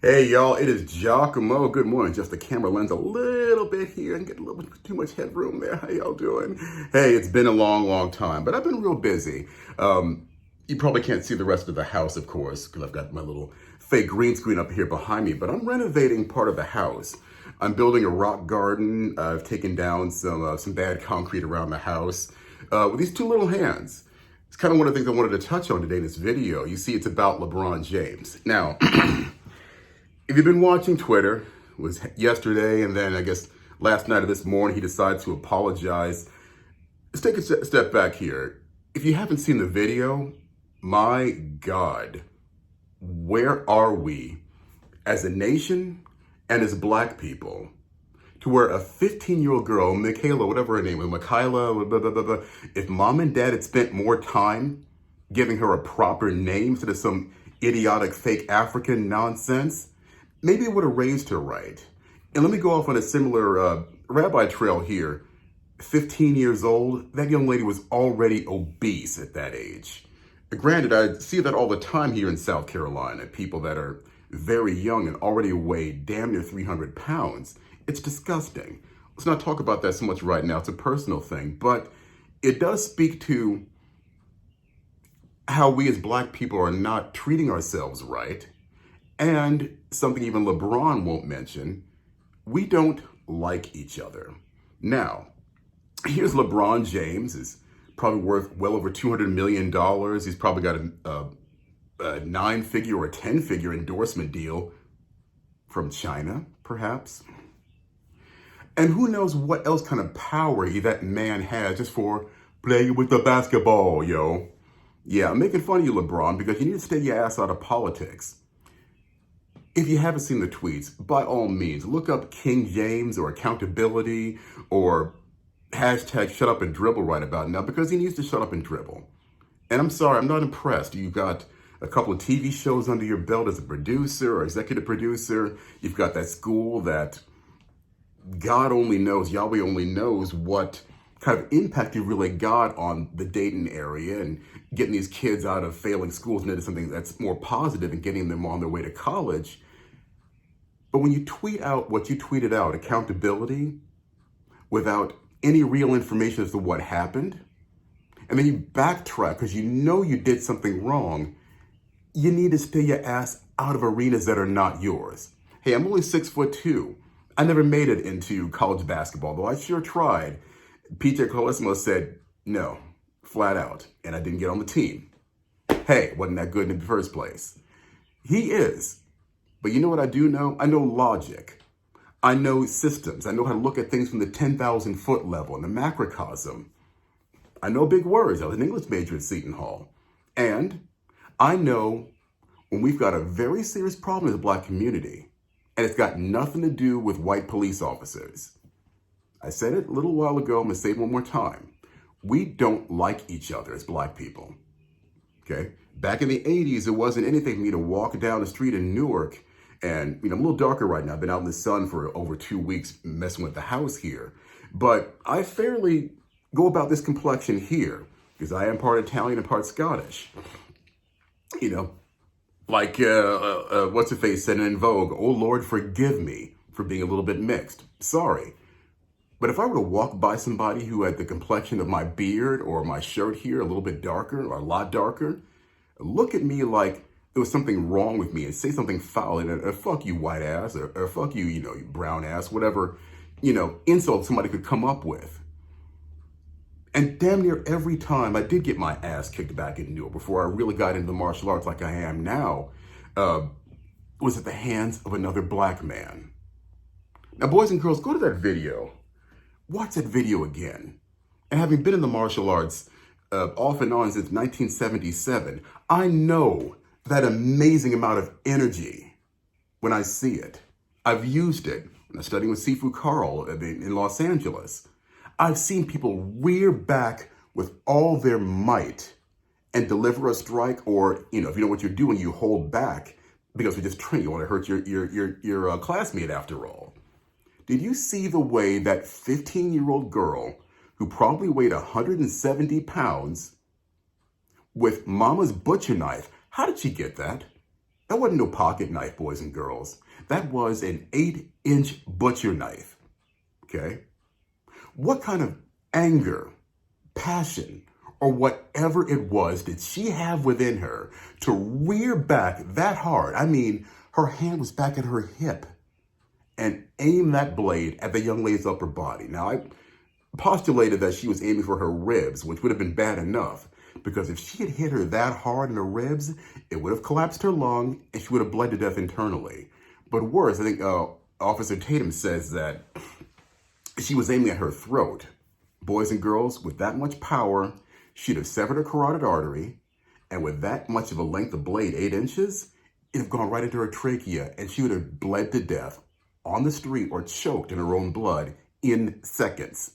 Hey y'all, it is Giacomo. Good morning. Just the camera lens a little bit here and get a little bit too much headroom there. How y'all doing? Hey, it's been a long time, but I've been real busy. You probably can't see the rest of the house, of course, because I've got my little fake green screen up here behind me, but I'm renovating part of the house. I'm building a rock garden. I've taken down some bad concrete around the house with these two little hands. It's kind of one of the things I wanted to touch on today in this video. You see, it's about LeBron James. Now, if you've been watching Twitter, it was yesterday and then I guess last night or this morning, he decided to apologize. Let's take a step back here. If you haven't seen the video, my God, where are we as a nation and as Black people to where a 15-year-old girl, Michaela, whatever her name was, Ma'khia, if mom and dad had spent more time giving her a proper name instead of some idiotic fake African nonsense, maybe it would have raised her right. And let me go off on a similar rabbi trail here. 15 years old, that young lady was already obese at that age. Granted, I see that all the time here in South Carolina, people that are very young and already weigh damn near 300 pounds. It's disgusting. Let's not talk about that so much right now. It's a personal thing, but it does speak to how we as Black people are not treating ourselves right. And something even LeBron won't mention, we don't like each other. Now, here's LeBron James, is probably worth well over $200 million. He's probably got a 9-figure or a 10-figure endorsement deal from China, perhaps. And who knows what else kind of power that man has just for playing with the basketball, yo. Yeah, I'm making fun of you, LeBron, because you need to stay your ass out of politics. If you haven't seen the tweets, by all means, look up King James or accountability or hashtag shut up and dribble right about now, because he needs to shut up and dribble. And I'm sorry, I'm not impressed. You've got a couple of TV shows under your belt as a producer or executive producer. You've got that school that God only knows, Yahweh only knows what kind of impact you really got on the Dayton area and getting these kids out of failing schools and into something that's more positive and getting them on their way to college. But when you tweet out what you tweeted out, accountability, without any real information as to what happened, and then you backtrack because you know you did something wrong, you need to stay your ass out of arenas that are not yours. Hey, I'm only 6'2". I never made it into college basketball, though I sure tried. PJ Colesimo said no, flat out, and I didn't get on the team. Hey, wasn't that good in the first place? He is. But you know what I do know? I know logic. I know systems. I know how to look at things from the 10,000-foot level in the macrocosm. I know big words. I was an English major at Seton Hall. And I know when we've got a very serious problem in the Black community, and it's got nothing to do with white police officers. I said it a little while ago, I'm going to say it one more time. We don't like each other as Black people. Okay? Back in the 80s, it wasn't anything for me to walk down the street in Newark and, I'm a little darker right now. I've been out in the sun for over 2 weeks messing with the house here. But I fairly go about this complexion here because I am part Italian and part Scottish. Like what's-her-face said in Vogue, oh Lord, forgive me for being a little bit mixed. Sorry. But if I were to walk by somebody who had the complexion of my beard or my shirt here a little bit darker or a lot darker, look at me like there was something wrong with me and say something foul and fuck you white ass or fuck you, you brown ass, whatever, insult somebody could come up with. And damn near every time I did get my ass kicked back in New York before I really got into the martial arts like I am now, was at the hands of another Black man. Now, boys and girls, go to that video. Watch that video again. And having been in the martial arts off and on since 1977, I know that amazing amount of energy when I see it. I've used it when I was studying with Sifu Carl in Los Angeles. I've seen people rear back with all their might and deliver a strike, or, if you know what you're doing, you hold back because we just train. You want to hurt your classmate after all. Did you see the way that 15-year-old girl who probably weighed 170 pounds with mama's butcher knife, how did she get that? That wasn't no pocket knife, boys and girls. That was an 8-inch butcher knife, okay? What kind of anger, passion, or whatever it was did she have within her to rear back that hard? I mean, her hand was back at her hip and aim that blade at the young lady's upper body. Now, I postulated that she was aiming for her ribs, which would have been bad enough, because if she had hit her that hard in the ribs, it would have collapsed her lung and she would have bled to death internally. But worse, I think Officer Tatum says that she was aiming at her throat. Boys and girls, with that much power, she'd have severed her carotid artery, and with that much of a length of blade, 8 inches, it'd have gone right into her trachea, and she would have bled to death on the street or choked in her own blood in seconds.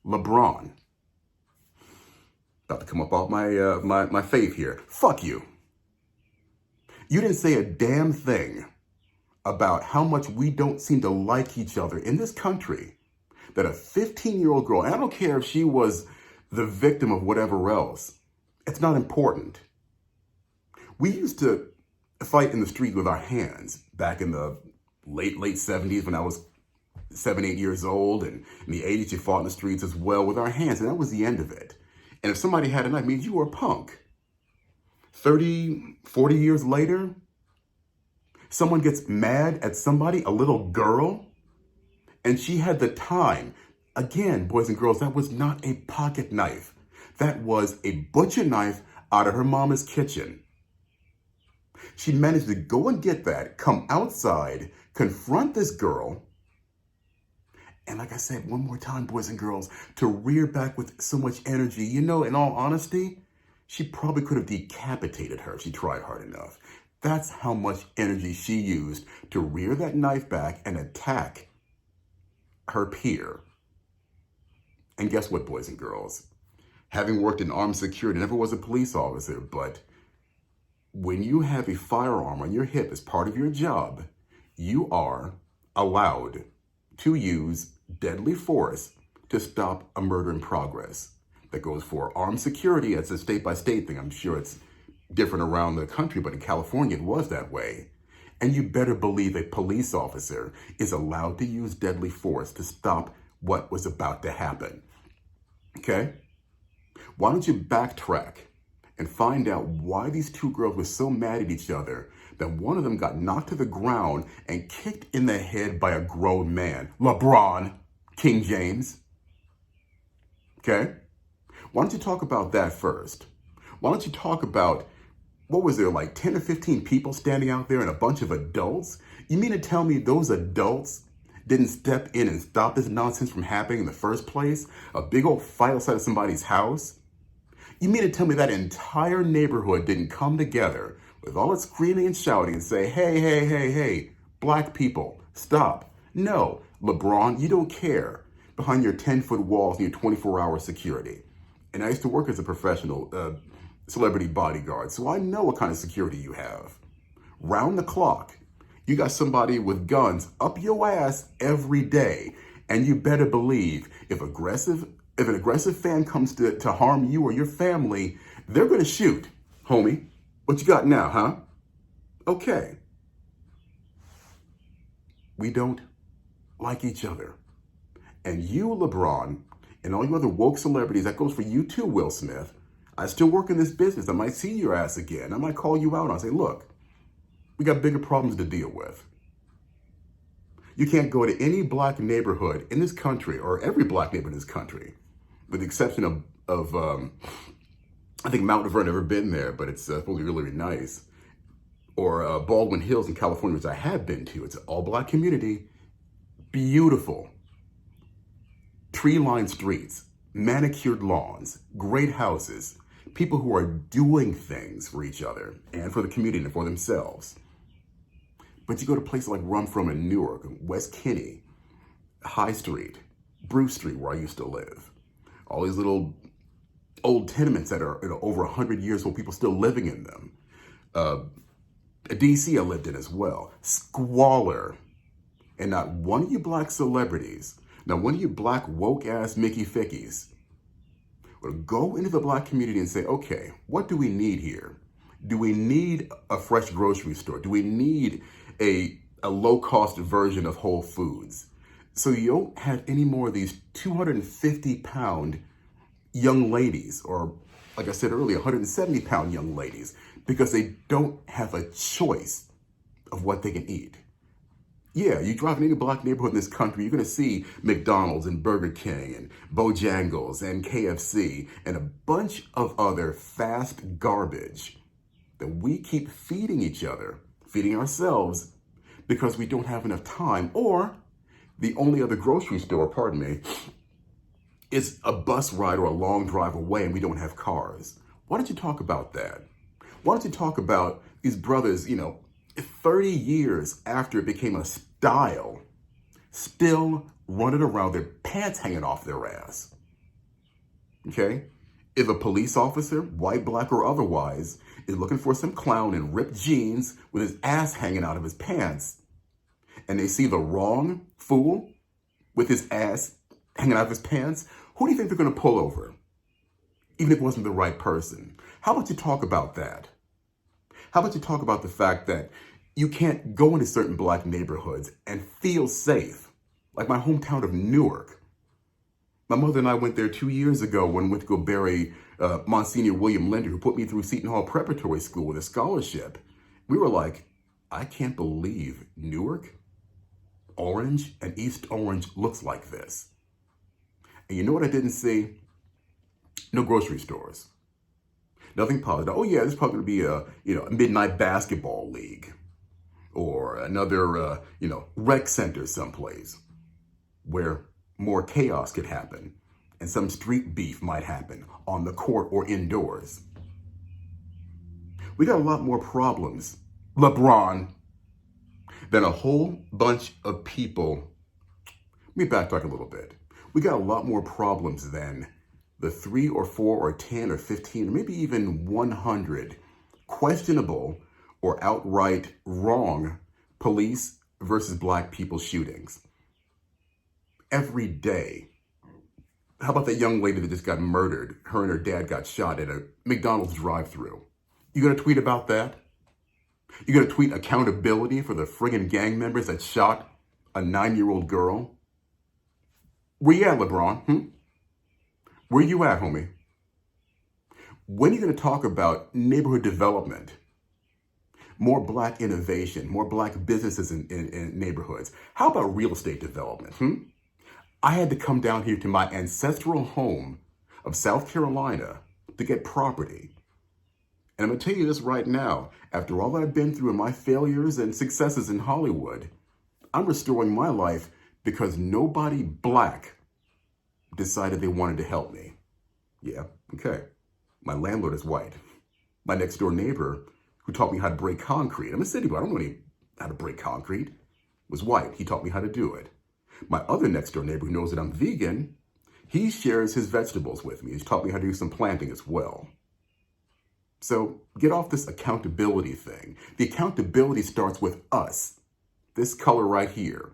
LeBron, about to come up off my faith here. Fuck you. You didn't say a damn thing about how much we don't seem to like each other in this country. That a 15-year-old girl, and I don't care if she was the victim of whatever else, it's not important. We used to fight in the street with our hands back in the late 70s when I was 7, 8 years old, and in the 80s you fought in the streets as well with our hands, and that was the end of it. And if somebody had a knife, it means you were a punk. 30, 40 years later, someone gets mad at somebody, a little girl, and she had the time. Again, boys and girls, that was not a pocket knife. That was a butcher knife out of her mama's kitchen. She managed to go and get that, come outside, confront this girl, and like I said, one more time, boys and girls, to rear back with so much energy. You know, in all honesty, she probably could have decapitated her if she tried hard enough. That's how much energy she used to rear that knife back and attack her peer. And guess what, boys and girls? Having worked in armed security, never was a police officer, but when you have a firearm on your hip as part of your job, you are allowed to use deadly force to stop a murder in progress. That goes for armed security. It's a state-by-state thing. I'm sure it's different around the country, but in California, it was that way. And you better believe a police officer is allowed to use deadly force to stop what was about to happen. Okay? Why don't you backtrack and find out why these two girls were so mad at each other that one of them got knocked to the ground and kicked in the head by a grown man, LeBron, King James. Okay? Why don't you talk about that first? Why don't you talk about, what was there, like 10 or 15 people standing out there and a bunch of adults? You mean to tell me those adults didn't step in and stop this nonsense from happening in the first place? A big old fight outside of somebody's house? You mean to tell me that entire neighborhood didn't come together with all its screaming and shouting and say, hey, hey, hey, hey, black people, stop. No, LeBron, you don't care behind your 10-foot walls and your 24-hour security. And I used to work as a professional celebrity bodyguard, so I know what kind of security you have. Round the clock, you got somebody with guns up your ass every day. And you better believe if an aggressive fan comes to harm you or your family, they're going to shoot. Homie, what you got now, huh? Okay. We don't like each other. And you, LeBron, and all you other woke celebrities, that goes for you too, Will Smith. I still work in this business. I might see your ass again. I might call you out and say, look, we got bigger problems to deal with. You can't go to any black neighborhood in this country, or every black neighborhood in this country, with the exception of I think Mount Vernon, never been there, but it's really, really nice. Or Baldwin Hills in California, which I have been to. It's an all-black community. Beautiful. Tree-lined streets, manicured lawns, great houses, people who are doing things for each other and for the community and for themselves. But you go to places like where I'm from in Newark, West Kinney, High Street, Bruce Street, where I used to live. All these little old tenements that are over 100 years old, people still living in them. DC I lived in as well. Squalor. And not one of you black celebrities, not one of you black woke-ass Mickey Fickies would go into the black community and say, okay, what do we need here? Do we need a fresh grocery store? Do we need a low-cost version of Whole Foods? So you don't have any more of these 250-pound young ladies, or like I said earlier, 170-pound young ladies, because they don't have a choice of what they can eat. Yeah, you drive in any black neighborhood in this country, you're going to see McDonald's and Burger King and Bojangles and KFC and a bunch of other fast garbage that we keep feeding each other, feeding ourselves, because we don't have enough time, or the only other grocery store, pardon me, is a bus ride or a long drive away and we don't have cars. Why don't you talk about that? Why don't you talk about these brothers, 30 years after it became a style, still running around their pants hanging off their ass? Okay? If a police officer, white, black, or otherwise, is looking for some clown in ripped jeans with his ass hanging out of his pants, and they see the wrong fool with his ass hanging out of his pants, who do you think they're going to pull over? Even if it wasn't the right person. How about you talk about that? How about you talk about the fact that you can't go into certain black neighborhoods and feel safe? Like my hometown of Newark. My mother and I went there 2 years ago when we went to go bury Monsignor William Linder, who put me through Seton Hall Preparatory School with a scholarship. We were like, I can't believe Newark, Orange, and East Orange looks like this. And you know what I didn't see? No grocery stores. Nothing positive. Oh yeah, there's probably going to be a midnight basketball league or another rec center someplace where more chaos could happen and some street beef might happen on the court or indoors. We got a lot more problems, LeBron, than a whole bunch of people. Let me backtrack a little bit. We got a lot more problems than the 3 or 4 or 10 or 15 or maybe even 100 questionable or outright wrong police versus black people shootings. Every day. How about that young lady that just got murdered? Her and her dad got shot at a McDonald's drive-thru. You gonna tweet about that? You gonna tweet accountability for the friggin' gang members that shot a 9-year-old girl? Where you at, LeBron? Where you at, homie? When are you going to talk about neighborhood development, more black innovation, more black businesses in neighborhoods? How about real estate development? I had to come down here to my ancestral home of South Carolina to get property. And I'm going to tell you this right now, after all that I've been through and my failures and successes in Hollywood, I'm restoring my life because nobody black decided they wanted to help me. Yeah, okay. My landlord is white. My next door neighbor, who taught me how to break concrete, I'm a city boy, I don't know how to break concrete, was white. He taught me how to do it. My other next door neighbor who knows that I'm vegan, he shares his vegetables with me. He's taught me how to do some planting as well. So get off this accountability thing. The accountability starts with us. This color right here.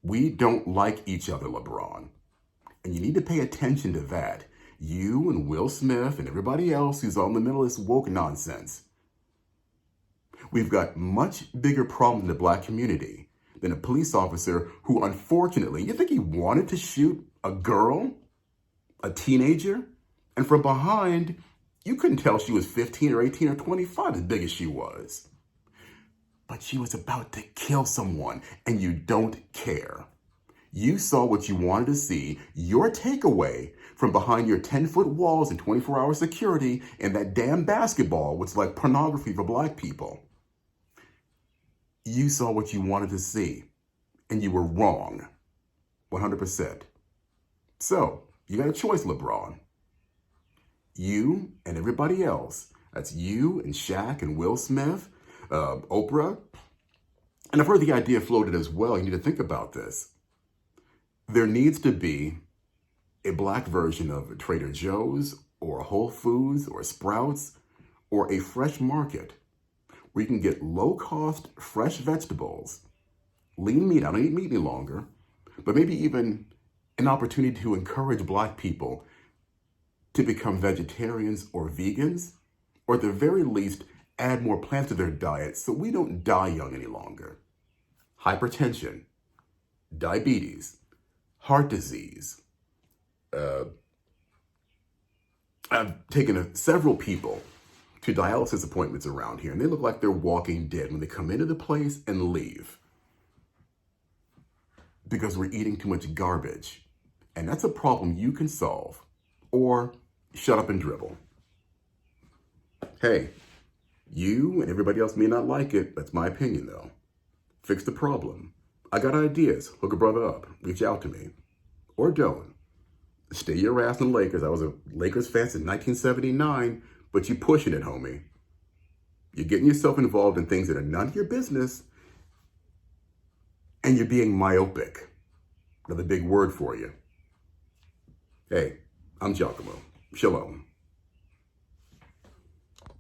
We don't like each other, LeBron. And you need to pay attention to that. You and Will Smith and everybody else who's on the middle of this woke nonsense. We've got much bigger problems in the black community than a police officer who, unfortunately, you think he wanted to shoot a girl, a teenager, and from behind, you couldn't tell she was 15 or 18 or 25 as big as she was. But she was about to kill someone, and you don't care. You saw what you wanted to see. Your takeaway from behind your 10-foot walls and 24-hour security and that damn basketball, which is like pornography for black people. You saw what you wanted to see, and you were wrong, 100%. So, you got a choice, LeBron. You and everybody else, that's you and Shaq and Will Smith, Oprah, and I've heard the idea floated as well. You need to think about this. There needs to be a black version of a Trader Joe's or a Whole Foods or a Sprouts or a Fresh Market where you can get low-cost, fresh vegetables, lean meat. I don't eat meat any longer, but maybe even an opportunity to encourage black people to become vegetarians or vegans, or at the very least, add more plants to their diet so we don't die young any longer. Hypertension, diabetes, heart disease. I've taken several people to dialysis appointments around here, and they look like they're walking dead when they come into the place and leave because we're eating too much garbage. And that's a problem you can solve, or shut up and dribble. Hey, you and everybody else may not like it. That's my opinion, though. Fix the problem. I got ideas. Hook a brother up. Reach out to me. Or don't. Stay your ass in the Lakers. I was a Lakers fan since 1979, but you pushing it, homie. You're getting yourself involved in things that are none of your business, and you're being myopic. Another big word for you. Hey, I'm Giacomo. Shalom.